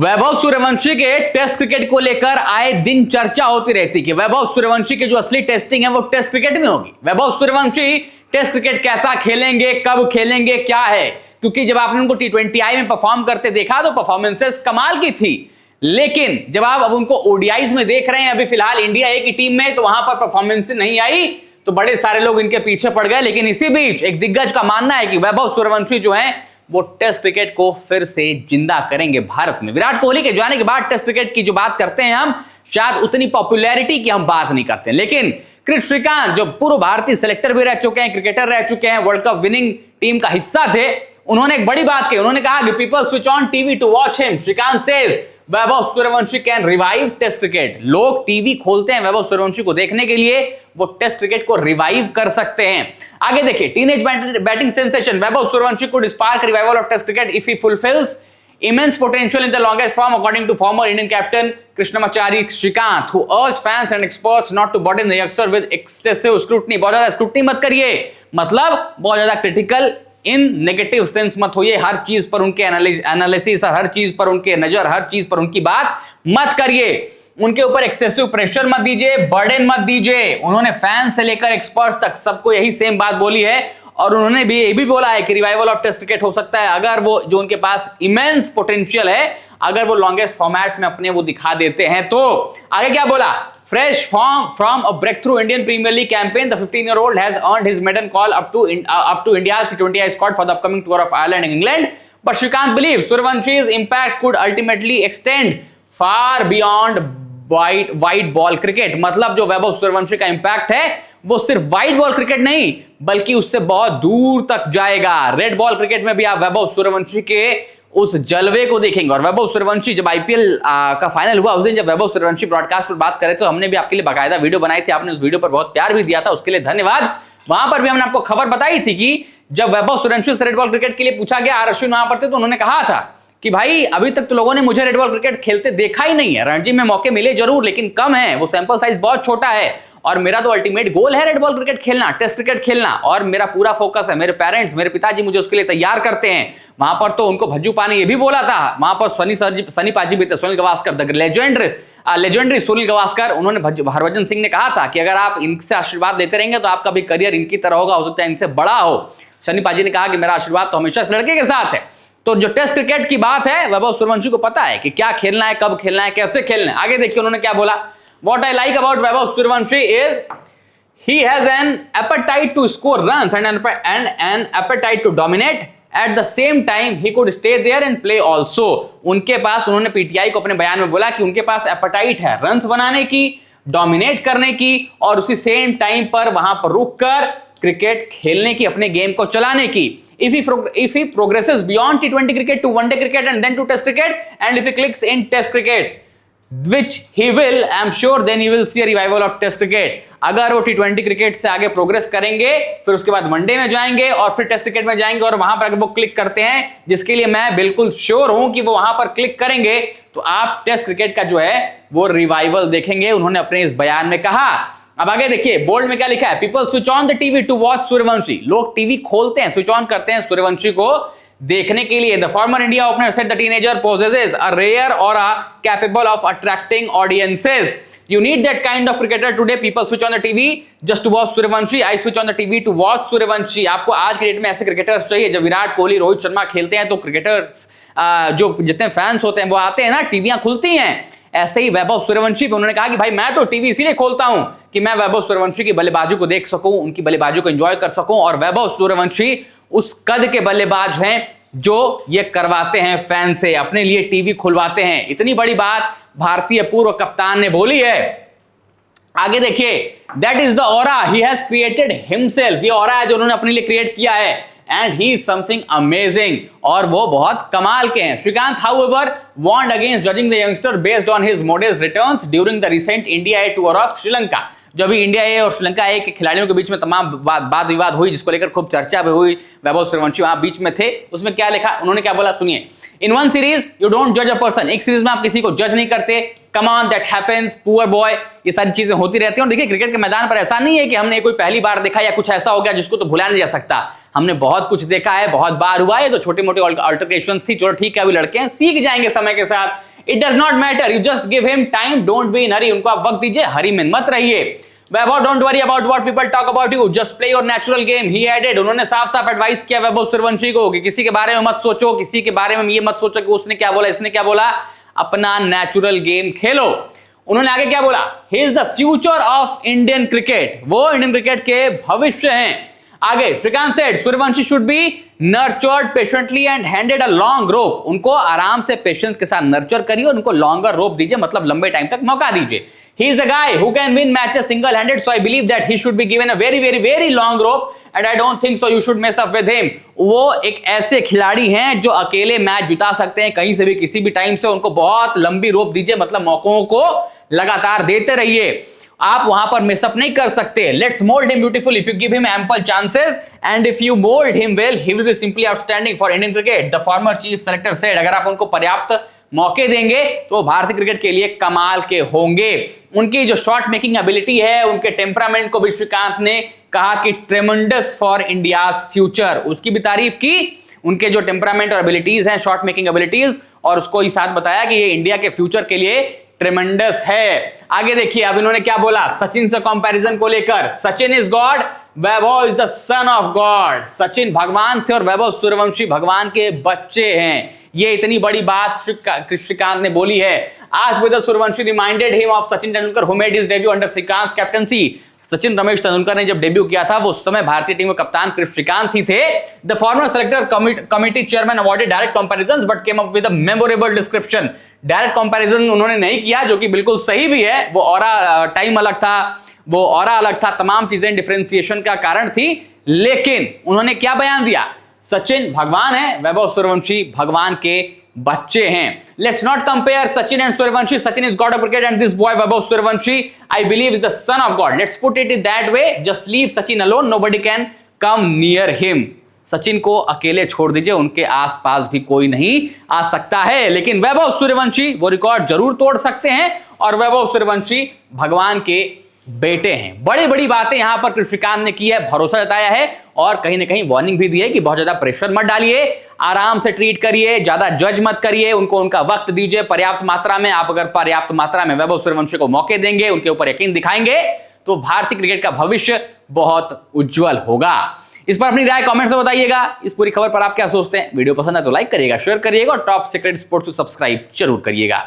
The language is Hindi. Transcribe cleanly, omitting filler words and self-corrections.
वैभव सूर्यवंशी के टेस्ट क्रिकेट को लेकर आए दिन चर्चा होती रहती कि वैभव सूर्यवंशी की जो असली टेस्टिंग है वो टेस्ट क्रिकेट में होगी। वैभव सूर्यवंशी टेस्ट क्रिकेट कैसा खेलेंगे, कब खेलेंगे, क्या है, क्योंकि जब आपने उनको T20I में परफॉर्म करते देखा तो परफॉर्मेंसेस कमाल की थी, लेकिन जब आप अब उनको ओडीआईज में देख रहे हैं, अभी फिलहाल इंडिया ए की टीम में, तो वहां पर परफॉर्मेंस नहीं आई तो बड़े सारे लोग इनके पीछे पड़ गए। लेकिन इसी बीच एक दिग्गज का मानना है कि वैभव सूर्यवंशी जो है वो टेस्ट क्रिकेट को फिर से जिंदा करेंगे भारत में। विराट कोहली के जाने के बाद टेस्ट क्रिकेट की जो बात करते हैं हम, शायद उतनी पॉपुलैरिटी की हम बात नहीं करते, लेकिन क्रिस श्रीकांत जो पूर्व भारतीय सिलेक्टर भी रह चुके हैं, क्रिकेटर रह चुके हैं, वर्ल्ड कप विनिंग टीम का हिस्सा थे, उन्होंने एक बड़ी बात की। उन्होंने कहा कि people switch on TV to watch him. Srikanth says Vaibhav Suryavanshi can revive test cricket. लोग टीवी खोलते हैं वैभव सूर्यवंशी को देखने के लिए, वो टेस्ट क्रिकेट को रिवाइव कर सकते हैं। आगे देखिए, teenage batting sensation Vaibhav Suryavanshi could spark revival of test cricket if he fulfills immense potential in the longest form, according to former Indian captain Krishnamacharya Shrikant, who urged fans and experts not to burden the youngster with excessive scrutiny। बहुत ज्यादा स्क्रूटनी मत करिए, मतलब बहुत ज्यादा क्रिटिकल इन नेगेटिव सेंस मत होइए, हर चीज पर उनके एनालिसिस, हर चीज पर उनके नजर, हर चीज पर उनकी बात मत करिए, उनके ऊपर एक्सेसिव प्रेशर मत दीजिए, बर्डन मत दीजिए। उन्होंने फैंस से लेकर एक्सपर्ट्स तक सबको यही सेम बात बोली है, और उन्होंने भी ये भी बोला है कि रिवाइवल ऑफ टेस्ट क्रिकेट हो सकता है अगर वो जो उनके पास इमेंस पोटेंशियल है, अगर वो लॉन्गेस्ट फॉर्मेट में अपने वो दिखा देते हैं तो। आगे क्या बोला, fresh from a breakthrough Indian Premier League campaign, the 15-year-old has earned his maiden call up to India's T20I squad for the upcoming tour of Ireland and England. But Shrikant believes Suryawanshi's impact could ultimately extend far beyond white ball cricket। मतलब जो वैभव सूर्यवंशी का इंपैक्ट है वो सिर्फ व्हाइट बॉल क्रिकेट नहीं, बल्कि उससे बहुत दूर तक जाएगा। रेड बॉल क्रिकेट में भी आप वैभव सूर्यवंशी के उस जलवे को देखेंगे। और वैभव सूर्यवंशी जब आईपीएल का फाइनल हुआ उस दिन जब वैभव सूर्यवंशी ब्रॉडकास्ट पर बात करे तो हमने भी आपके लिए बाकायदा वीडियो बनाई थी, आपने उस वीडियो पर बहुत प्यार भी दिया था, उसके लिए धन्यवाद। वहां पर भी हमने आपको खबर बताई थी कि जब वैभव सूर्यवंशी से रेड बॉल क्रिकेट के लिए पूछा गया, अश्विन वहां पर थे, तो उन्होंने कहा था कि भाई अभी तक तो लोगों ने मुझे रेड बॉल क्रिकेट खेलते देखा ही नहीं है, रणजी में मौके मिले जरूर लेकिन कम है, वो सैंपल साइज बहुत छोटा है, और मेरा तो अल्टीमेट गोल है रेड बॉल क्रिकेट खेलना, टेस्ट क्रिकेट खेलना, और मेरा पूरा फोकस है। मेरे पेरेंट्स, मेरे पिताजी मुझे उसके लिए तैयार करते हैं। वहां पर तो उनको भज्जू पानी ये भी बोला था, वहां पर सनी पाजी भी थे, सुनील गावस्कर, द लेजेंडरी सुनील गावस्कर, उन्होंने हरभजन सिंह ने कहा था कि अगर आप इनसे आशीर्वाद लेते रहेंगे तो आपका भी करियर इनकी तरह होगा, हो सकता है इनसे बड़ा हो। सनी पाजी ने कहा कि मेरा आशीर्वाद तो हमेशा इस लड़के के साथ है। तो जो टेस्ट क्रिकेट की बात है, वैभव सूर्यवंशी को पता है कि क्या खेलना है, कब खेलना है, कैसे खेलना है। आगे देखिए उन्होंने क्या बोला, What I like about Vaibhav Suryavanshi is he has an appetite to score runs and an appetite to dominate. At the same time, he could stay there and play also. उनके पास, उन्होंने पीटीआई को अपने बयान में बोला कि उनके पास एपेटाइट है रन्स बनाने की, डोमिनेट करने की, और उसी सेम टाइम पर वहां पर रुककर क्रिकेट खेलने की, अपने गेम को चलाने की। If he progresses beyond T20 cricket to one-day cricket and then to Test cricket, and if he clicks in Test cricket, which he will, I'm sure, then you will see a revival of Test cricket। अगर वो T20 क्रिकेट से आगे प्रोग्रेस करेंगे, फिर उसके बाद वनडे में जाएंगे और फिर टेस्ट क्रिकेट में जाएंगे, और वहां पर अगर वो क्लिक करते हैं, जिसके लिए मैं बिल्कुल श्योर हूं कि वो वहां पर क्लिक करेंगे, तो आप टेस्ट क्रिकेट का जो है वो रिवाइवल देखेंगे, उन्होंने अपने इस बयान में कहा। अब आगे देखिए, बोल्ड में क्या लिखा है, people switch on the TV to watch Suryavanshi. लोग टीवी खोलते हैं, स्विच ऑन करते हैं सूर्यवंशी को देखने के लिए। The former India opener said the teenager possesses a rare aura capable of attracting audiences. You need that kind of cricketer today. People switch on the TV just to watch Suryavanshi. I switch on the TV to watch Suryavanshi। आपको आज के डेट में ऐसे क्रिकेटर्स चाहिए। जब विराट कोहली, रोहित शर्मा खेलते हैं तो क्रिकेटर्स जो जितने फैंस होते हैं वो आते हैं ना, टीवियां खुलती हैं। ऐसे ही वैभव सूर्यवंशी पे उन्होंने कहा कि भाई मैं तो टीवी इसीलिए खोलता हूं कि मैं वैभव सूर्यवंशी की बल्लेबाजी को देख सकूं, उनकी बल्लेबाजी को एंजॉय कर सकूं। और वैभव सूर्यवंशी उस कद के बल्लेबाज हैं जो ये करवाते हैं, फैन से अपने लिए टीवी खुलवाते हैं। इतनी बड़ी बात भारतीय पूर्व कप्तान ने बोली है। आगे देखिए, that is the aura he has created himself. ये ऑरा है जो उन्होंने अपने लिए क्रिएट किया है, and he is something amazing, और वो बहुत कमाल के हैं। Srikanth however warned against judging the youngster based on his modest returns during the recent India A tour of Sri Lanka. जो भी इंडिया ए और श्रीलंका ए के खिलाड़ियों के बीच में तमाम वाद विवाद हुई, जिसको लेकर खूब चर्चा भी हुई, वैभव सूर्यवंशी वहां बीच में थे, उसमें क्या लिखा, उन्होंने क्या बोला, सुनिए। In one series you don't जज अ पर्सन। एक सीरीज में आप किसी को जज नहीं करते। Come on, that happens, poor boy, ये सारी चीजें होती रहती हैं। और देखिए, क्रिकेट के मैदान पर ऐसा नहीं है कि हमने कोई पहली बार देखा या कुछ ऐसा हो गया जिसको तो भुला नहीं जा सकता। हमने बहुत कुछ देखा है, बहुत बार हुआ है, तो छोटे मोटे अल्टरकेशंस थी, चलो ठीक है, अभी लड़के हैं, सीख जाएंगे समय के साथ। It does not matter, you just give him time, don't be in hurry, उनको आप वक्त दीजिए, हरी में मत रहिए। Vaibhav, don't worry about what people talk about you, just play your natural game, he added. उन्होंने साफ साफ एडवाइस किया वैभव सूर्यवंशी को कि किसी के बारे में मत सोचो, किसी के बारे में ये मत सोचो कि उसने क्या बोला, इसने क्या बोला, अपना नेचुरल गेम खेलो। उन्होंने आगे क्या बोला, he is the future of Indian cricket, वो इंडियन क्रिकेट के भविष्य हैं। आगे Srikanth said Suryavanshi should be nurtured patiently and handed a long rope, उनको आराम से पेशेंस के साथ नर्चर करिए, उनको लॉन्गर रोप दीजिए, मतलब लंबे टाइम तक मौका दीजिए। He is a guy who can win matches single-handed, so I believe that he should be given a very long rope, and I don't think so you should mess up with him. वो एक ऐसे खिलाड़ी हैं जो अकेले मैच जिता सकते हैं कहीं से भी किसी भी टाइम से, उनको बहुत लंबी रोप दीजिए, मतलब मौकों को लगातार देते रहिए, आप वहां पर मिसअप नहीं कर सकते। Let's mould him beautiful if you give him ample chances and if you mould him well he will be simply outstanding for Indian cricket, the former chief selector said. अगर आप उनको पर्याप्त मौके देंगे तो भारतीय क्रिकेट के लिए कमाल के होंगे। उनकी जो शॉट मेकिंग एबिलिटी है, उनके टेम्परामेंट को भी श्रीकांत ने कहा कि ट्रेमेंडस फॉर इंडियाज फ्यूचर, उसकी भी तारीफ की, उनके जो टेम्परामेंट और एबिलिटीज हैं, शॉट मेकिंग एबिलिटीज, और उसको ही साथ बताया कि ये इंडिया के फ्यूचर के लिए ट्रेमेंडस है। आगे देखिए अब इन्होंने क्या बोला सचिन से कंपैरिजन को लेकर, Sachin is God, Vaibhav is the son of God. Sachin भगवान थे और वैभव सूर्यवंशी भगवान के बच्चे हैं। ये इतनी बड़ी बात श्रीकांत ने बोली है। आज with Suryavanshi reminded him of Sachin Tendulkar who made his debut under Srikanth captaincy. Sachin Ramesh Tendulkar ने जब डेब्यू किया था वो उस समय भारतीय टीम के कप्तान श्रीकांत ही थे। The former selector committee chairman awarded direct comparisons but came up with a memorable description. Direct comparison उन्होंने नहीं किया, जो कि बिल्कुल सही भी है। वो ऑरा टाइम अलग था, वो ऑरा अलग था, तमाम चीजें डिफरेंशिएशन का कारण थी, लेकिन उन्होंने क्या बयान दिया, सचिन भगवान है, वैभव सूर्यवंशी भगवान के बच्चे हैं। Let's not compare Sachin and Suryavanshi, Sachin is God of cricket and this boy Vaibhav Suryavanshi I believe is the son of God. Let's put it in that way, just leave Sachin alone, nobody can come near him. Sachin को अकेले छोड़ दीजिए, उनके आसपास भी कोई नहीं आ सकता है। लेकिन वैभव सूर्यवंशी वो रिकॉर्ड जरूर तोड़ सकते हैं और वैभव सूर्यवंशी भगवान के बेटे हैं। बड़ी बड़ी बातें यहां पर श्रीकांत ने की है, भरोसा जताया है और कहीं ना कहीं वार्निंग भी दी है कि बहुत ज्यादा प्रेशर मत डालिए, आराम से ट्रीट करिए, ज्यादा जज मत करिए, उनको उनका वक्त दीजिए पर्याप्त मात्रा में। आप अगर पर्याप्त मात्रा में वैभव सूर्यवंशी को मौके देंगे, उनके ऊपर यकीन दिखाएंगे, तो भारतीय क्रिकेट का भविष्य बहुत उज्जवल होगा। इस पर अपनी राय कमेंट्स में बताइएगा। इस पूरी खबर पर आप क्या सोचते हैं? वीडियो पसंद है तो लाइक करिएगा, शेयर करिएगा और टॉप सीक्रेट स्पोर्ट्स को सब्सक्राइब जरूर करिएगा।